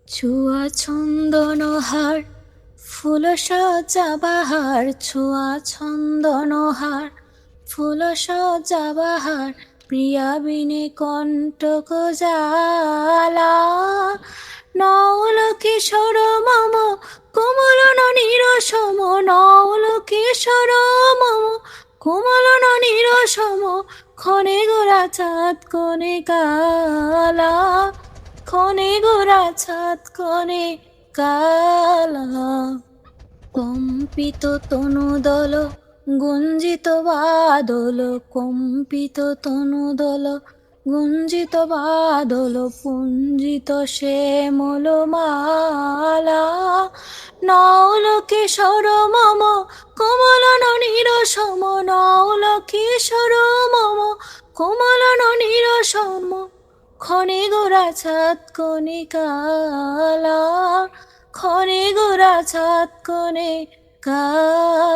ছোঁয়া চন্দনহার ফুল সজ্জা বাহার, ছোঁয়া চন্দনহার ফুল সজ্জা বাহার, প্রিয়া বিনে কণ্টক জ্বালা। নওল কিশোর মম কোমল ননীর সম, নওল কিশোর মম কোমল ননীর সম, ক্ষণে গোরা চাঁদ কোণে কালা, ক্ষণে গোরা ছাদ কোণে কালা। কম্পিত তনুদল গুঞ্জিত বাদল, কম্পিত তনুদল গুঞ্জিত বাদল, পুঞ্জিত শ্যামল মালা। নওল কিশোর মম কোমল ননীর সম, নওল কিশোর মম কোমল ননীর সম, ক্ষণে গোরা ছাদ কোণে কালা, ক্ষণে গোরা ছাদ কোণে কালা।